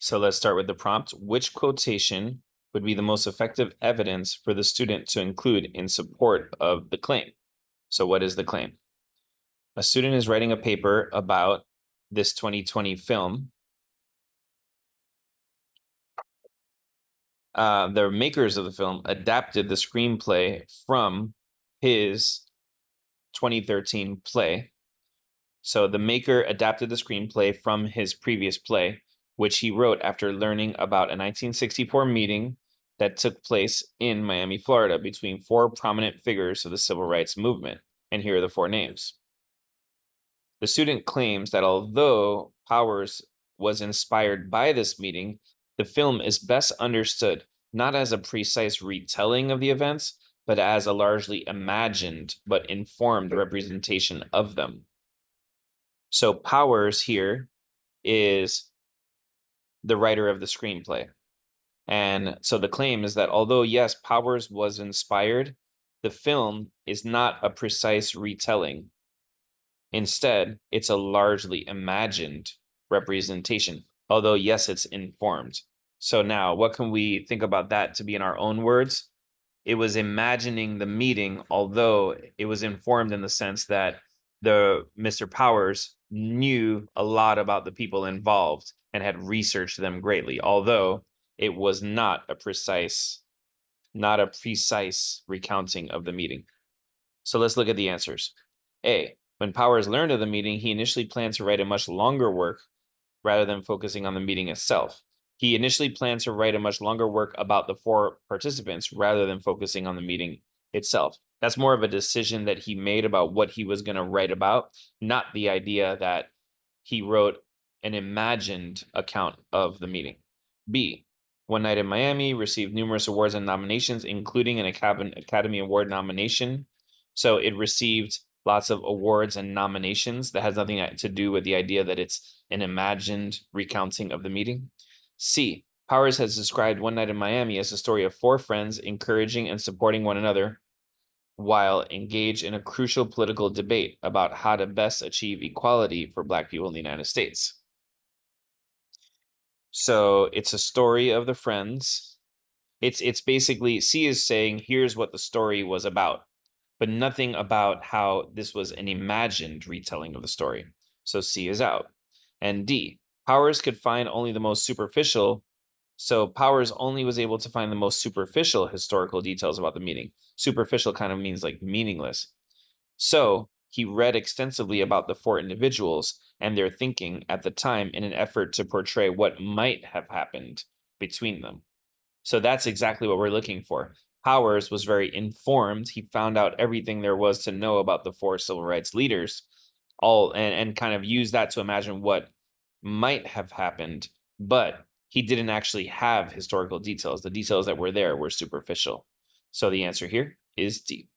So let's start with the prompt. Which quotation would be the most effective evidence for the student to include in support of the claim? So what is the claim? A student is writing a paper about this 2020 film. The makers of the film adapted the screenplay from his 2013 play. So the maker adapted the screenplay from his previous play, which he wrote after learning about a 1964 meeting that took place in Miami, Florida, between four prominent figures of the civil rights movement. And here are the four names. The student claims that although Powers was inspired by this meeting, the film is best understood not as a precise retelling of the events, but as a largely imagined but informed representation of them. So Powers here is the writer of the screenplay. And so the claim is that although, yes, Powers was inspired, the film is not a precise retelling. Instead, it's a largely imagined representation, although, yes, it's informed. So now, what can we think about that to be in our own words? It was imagining the meeting, although it was informed in the sense that the Mr. Powers knew a lot about the people involved and had researched them greatly, although it was not a precise recounting of the meeting. So let's look at the answers. A, when Powers learned of the meeting, he initially planned to write a much longer work rather than focusing on the meeting itself. He initially planned to write a much longer work about the four participants rather than focusing on the meeting itself. That's more of a decision that he made about what he was going to write about, not the idea that he wrote an imagined account of the meeting. B, One Night in Miami received numerous awards and nominations, including an Academy Award nomination. So it received lots of awards and nominations. That has nothing to do with the idea that it's an imagined recounting of the meeting. C, Powers has described One Night in Miami as a story of four friends encouraging and supporting one another while engaged in a crucial political debate about how to best achieve equality for Black people in the United States. So it's a story of the friends. It's basically, C is saying, here's what the story was about, but nothing about how this was an imagined retelling of the story. So C is out. And D, Powers could find only the most superficial. So Powers only was able to find the most superficial historical details about the meeting. Superficial kind of means like meaningless. So he read extensively about the four individuals and their thinking at the time in an effort to portray what might have happened between them. So that's exactly what we're looking for. Powers was very informed. He found out everything there was to know about the four civil rights leaders, and kind of used that to imagine what might have happened, but he didn't actually have historical details. The details that were there were superficial. So the answer here is D.